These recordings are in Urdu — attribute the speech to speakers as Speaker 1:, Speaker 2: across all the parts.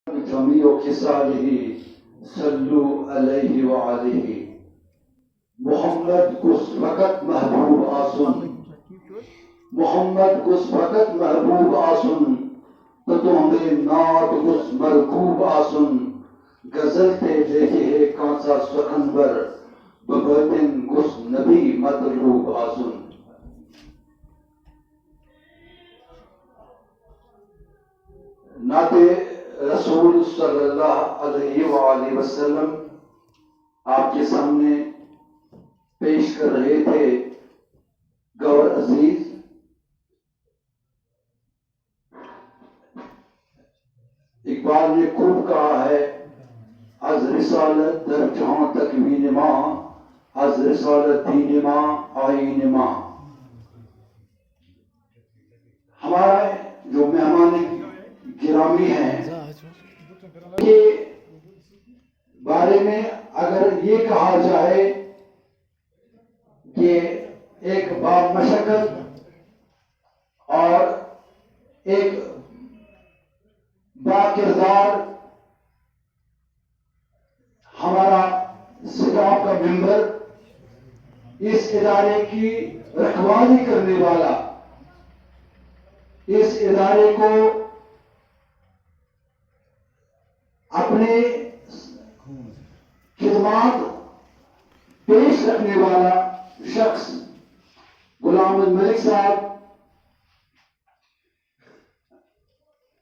Speaker 1: جميع خصاله صلو علیہ وآلہ محمد کس وقت محبوب آسن محمد کس وقت محبوب آسن تو ہمیں نات کس مرکوب آسن غزلتے دیکھے ہے کانسا سخنور ببتن کس نبی مطلوب آسن. نعت رسول صلی اللہ علیہ وآلہ وسلم آپ کے سامنے پیش کر رہے تھے گور عزیز. اقبال نے خوب کہا ہے از رسالت در جہاں تکوین ماں از رسالت دین ماں آئین ماں. ہمارا جو مہمان گرامی ہیں کے بارے میں اگر یہ کہا جائے کہ ایک بامشقت اور ایک با کردار ہمارا سٹاف کا ممبر اس ادارے کی رکھوالی کرنے والا اس ادارے کو اپنے خدمات پیش رکھنے والا شخص غلام الملک صاحب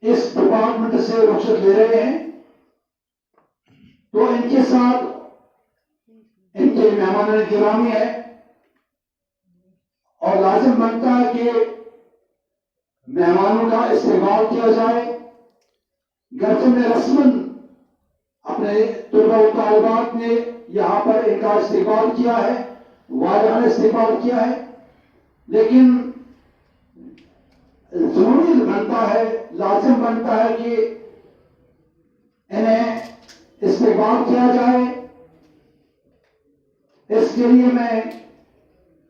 Speaker 1: اس ڈپارٹمنٹ سے رخصت لے رہے ہیں. تو ان کے ساتھ ان کے مہمان گرامی ہے اور لازم بنتا ہے کہ مہمانوں کا استقبال کیا جائے. گرچہ میں رسماً اپنے طلباء و طالبات نے یہاں پر ان کا استقبال کیا ہے واجبانہ استقبال کیا ہے لیکن ضروری بنتا ہے لازم بنتا ہے کہ انہیں استقبال کیا جائے. اس کے لیے میں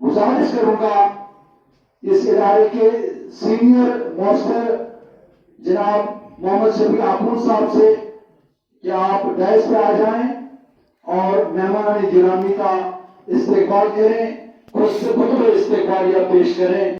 Speaker 1: گزارش کروں گا اس ادارے کے سینئر موسٹر جناب محمد شفیع آخوند صاحب سے کہ آپ ڈائس پہ آ جائیں اور مہمان گرامی کا استقبال کریں. خود سے خطبہ استقبالیہ پیش کریں.